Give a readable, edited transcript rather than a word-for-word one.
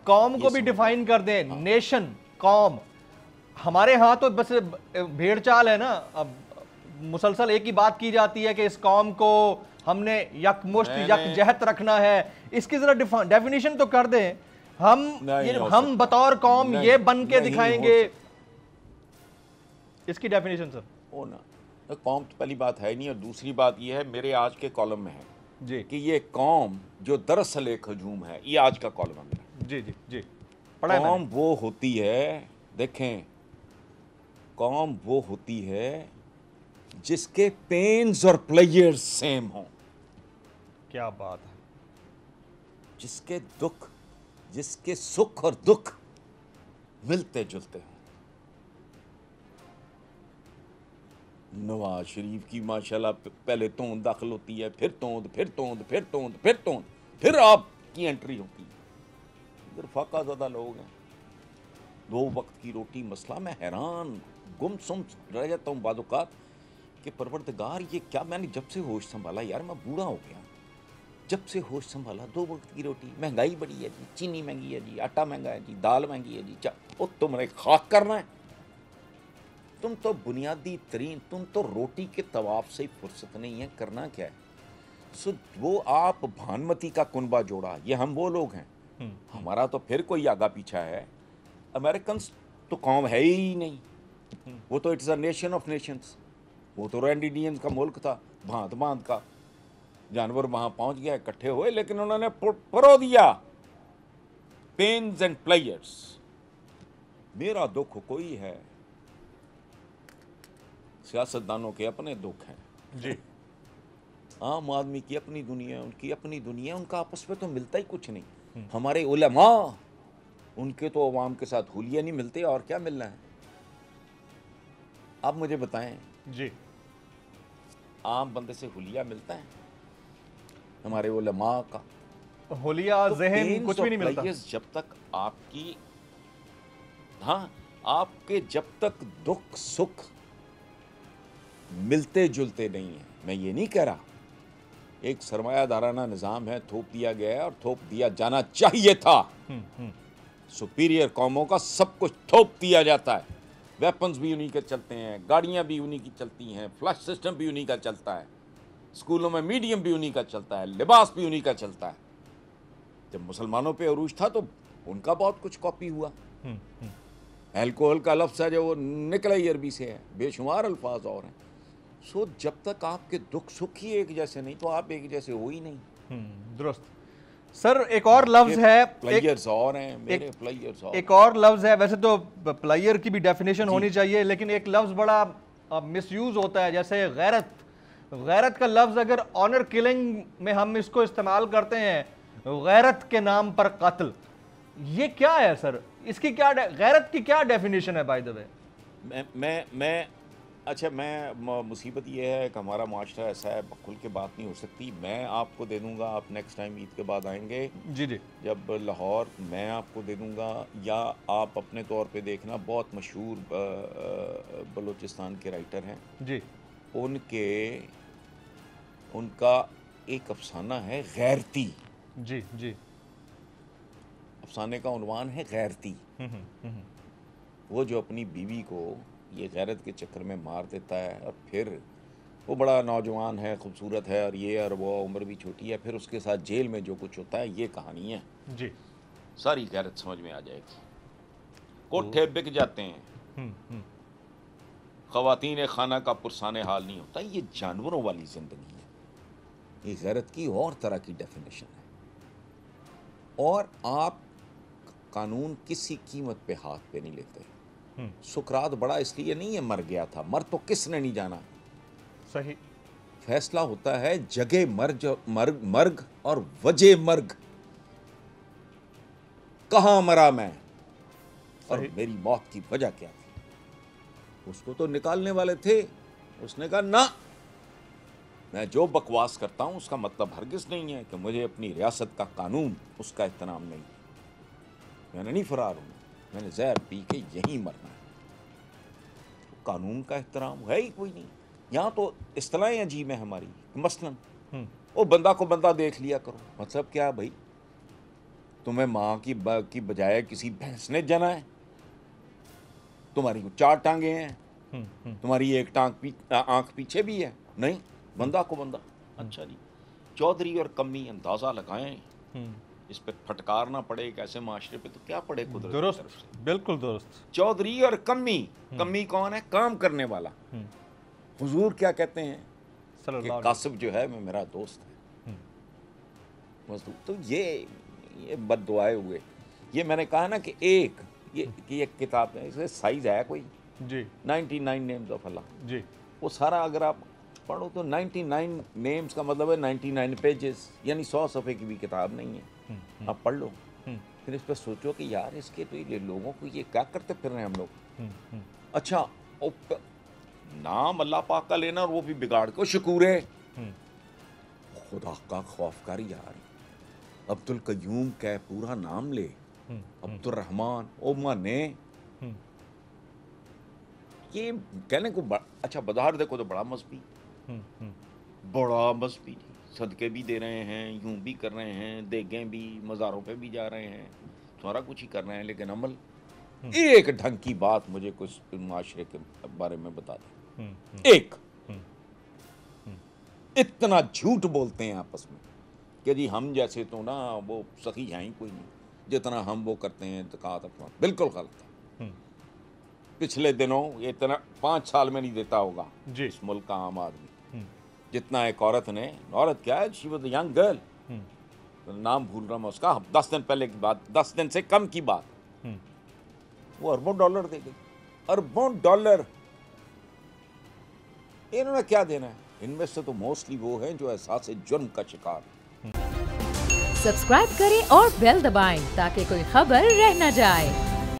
कौम को भी डिफाइन कर दें, नेशन, कौम। हमारे यहाँ तो बस भेड़ चाल है ना, अब मुसलसल एक ही बात की जाती है कि इस कौम को हमने यकमुश्त यकजहत रखना है। इसकी जरा डेफिनेशन तो कर दें। हम बतौर कौम ये बन के दिखाएंगे, इसकी डेफिनेशन सर। ओ ना, कौम तो पहली बात है नहीं, और दूसरी बात ये है मेरे आज के कॉलम में है जी कि ये कौम जो दरअसल एक हजूम है, ये आज का कॉलम है मेरा। जी जी जी, कौम वो होती है, देखें, कौम वो होती है जिसके पेन्स और प्लेयर्स सेम हों। क्या बात है। जिसके दुख, जिसके सुख और दुख मिलते जुलते हों। नवाज शरीफ की माशाल्लाह पहले तोंद दाखिल होती है, फिर तोंद, फिर तोंद, फिर तोंद, फिर तोंद, फिर आपकी एंट्री होती है। इधर फाका ज़्यादा लोग हैं, 2 वक्त की रोटी मसला। मैं हैरान गुमसुम रह जाता हूँ बाज़-औक़ात कि परवरदिगार ये क्या। मैंने जब से होश संभाला यार, मैं बूढ़ा हो गया, जब से होश संभाला 2 वक्त की रोटी, महंगाई बड़ी है जी, चीनी महंगी है जी, आटा महंगा है जी, दाल महंगी है जी, ओ तुमने खाक करना है। तुम तो बुनियादी तरीन, तुम तो रोटी के तवाफ से ही फुर्सत नहीं है, करना क्या है। सो वो आप भानुमती का कुनबा जोड़ा, ये हम वो लोग हैं। हमारा तो फिर कोई आगा पीछा है। अमेरिकन तो कौम है ही नहीं, वो तो it's a nation of Nations. वो तो रैंड इंडियंस का मुल्क था, भांत भांत का जानवर वहां पहुंच गया, इकट्ठे हुए, लेकिन उन्होंने परो दिया पेन्स एंड प्लेयर्स। मेरा दुख कोई है, सियासतदानों के अपने दुख हैं जी। आम आदमी की अपनी दुनिया, उनकी अपनी दुनिया, उनका आपस में तो मिलता ही कुछ नहीं। हमारे उलमा, उनके तो अवाम के साथ हुलिया नहीं मिलते, और क्या मिलना है। आप मुझे बताएं जी, आम बंदे से हुलिया मिलता है? हमारे उलमा का हुलिया तो ज़हन कुछ भी नहीं मिलता। जब तक आपकी, हाँ, आपके जब तक दुख सुख मिलते जुलते नहीं है। मैं ये नहीं कह रहा, एक सरमायादाराना निज़ाम है, थोप दिया गया है और थोप दिया जाना चाहिए था। सुपीरियर कौमों का सब कुछ थोप दिया जाता है, वेपन्स भी उन्हीं के चलते हैं, गाड़ियाँ भी उन्हीं की चलती हैं, फ्लश सिस्टम भी उन्हीं का चलता है, स्कूलों में मीडियम भी उन्हीं का चलता है, लिबास भी उन्हीं का चलता है। जब मुसलमानों पे अरूज था तो उनका बहुत कुछ कॉपी हुआ। अल्कोहल का लफ्ज़ है जो वो निकला ही अरबी से है, बेशुमार अल्फाज और हैं। सो जब तक आपके दुख सुख ही एक जैसे नहीं, तो आप एक जैसे हो ही नहीं। दुरुस्त सर। एक और लफ्ज है, प्लेयर्स और हैं मेरे, प्लेयर्स और एक और लफ्ज है। वैसे तो प्लेयर की भी डेफिनेशन होनी चाहिए, लेकिन एक लफ्ज बड़ा मिसयूज होता है, जैसे गैरत। गैरत का लफ्ज अगर ऑनर किलिंग में हम इसको इस्तेमाल करते हैं, गैरत के नाम पर कत्ल, ये क्या है सर? इसकी क्या गैरत की क्या डेफिनेशन है बाय द वे? मैं अच्छा, मैं मुसीबत ये है कि हमारा माशरा ऐसा है, खुल के बात नहीं हो सकती। मैं आपको दे दूंगा, आप नेक्स्ट टाइम ईद के बाद आएंगे जी जी, जब लाहौर, मैं आपको दे दूंगा, या आप अपने तौर पे देखना, बहुत मशहूर बलूचिस्तान के राइटर हैं जी, उनका एक अफसाना है गैरती। जी जी, अफसाने का उन्वान है गैरती। वो जो अपनी बीवी को ये गैरत के चक्कर में मार देता है, और फिर वो बड़ा नौजवान है, खूबसूरत है, और ये और वो, उम्र भी छोटी है, फिर उसके साथ जेल में जो कुछ होता है, ये कहानी है जी। सारी गैरत समझ में आ जाएगी। कोठे बिक जाते हैं, ख़वातीन खाना का पुरसाने हाल नहीं होता। ये जानवरों वाली ज़िंदगी है। ये गैरत की और तरह की डेफिनेशन है। और आप कानून किसी कीमत पे हाथ पे नहीं लेते। सुकरात बड़ा इसलिए नहीं है मर गया था, मर तो किसने नहीं जाना। सही फैसला होता है जगह मर्ग और वजह मर्ग। कहां मरा मैं और मेरी मौत की वजह क्या थी। उसको तो निकालने वाले थे, उसने कहा ना, मैं जो बकवास करता हूं उसका मतलब हरगिज नहीं है कि मुझे अपनी रियासत का कानून उसका एहतराम नहीं। मैंने नहीं फरार हूं, मैंने जहर पी के यहीं मरना है। तो कानून का एहतराम है ही कोई नहीं। यहाँ तो इस्तिलाहें अजीब हैं हमारी। मसलन वो बंदा को बंदा देख लिया करो, मतलब क्या भाई, तुम्हें माँ की बजाय किसी भैंस ने जना है? तुम्हारी 4 टांगे हैं, तुम्हारी एक आंख पीछे भी है? नहीं, बंदा को बंदा। अच्छा जी, चौधरी और कमी अंदाजा लगाएं, इस पे फटकार ना पड़े एक ऐसे माशरे पे, तो क्या पड़े कुदरत की तरफ से। बिल्कुल दुरुस्त। चौधरी और कमी, कमी कौन है? काम करने वाला। हुजूर क्या कहते हैं कि कासिब जो है वो मेरा दोस्त है, मजदूर। तो ये बद दुआए हुए। ये मैंने कहा ना कि ये किताब है, इसका साइज है कोई जी 99 नेम्स ऑफ अल्लाह जी, वो सारा अगर आप पढ़ो तो 99 नेम्स का मतलब है 99 पेजेस, यानी 100 सफ़े की भी किताब नहीं है। आप पढ़ लो, फिर इस पर सोचो कि यार इसके तो ये लोगों को ये क्या करते फिर रहे हैं हम लोग। अच्छा, नाम अल्लाह पाक का लेना और वो भी बिगाड़ के शकूर है। खुदा का खौफ कर यार, अब्दुल कयूम का पूरा नाम ले, अब्दुल रहमान ओ माने, ये कहने को अच्छा बाजार देखो तो बड़ा मजहबी, बड़ा मजहबी, सदके भी दे रहे हैं, यूं भी कर रहे हैं, देगें भी, मज़ारों पे भी जा रहे हैं, सारा कुछ ही कर रहे हैं, लेकिन अमल एक ढंग की बात मुझे कुछ माशरे के बारे में बता दे। एक इतना झूठ बोलते हैं आपस में कि जी हम जैसे तो ना वो सखी हैं ही कोई नहीं, जितना हम वो करते हैं ज़कात अपना। बिल्कुल गलत है। पिछले दिनों ये इतना 5 साल में नहीं देता होगा जी इस मुल्क का आम आदमी जितना एक औरत ने, औरत क्या है, she was a young girl, नाम भूल रहा मैं उसका, 10 दिन पहले की बात, 10 दिन से कम की बात, वो अरबों डॉलर दे गई, अरबों डॉलर। इन्होंने क्या देना है? इनमें से तो मोस्टली वो हैं जो एहसास जुर्म का शिकार। सब्सक्राइब करें और बेल दबाएं ताकि कोई खबर रह न जाए।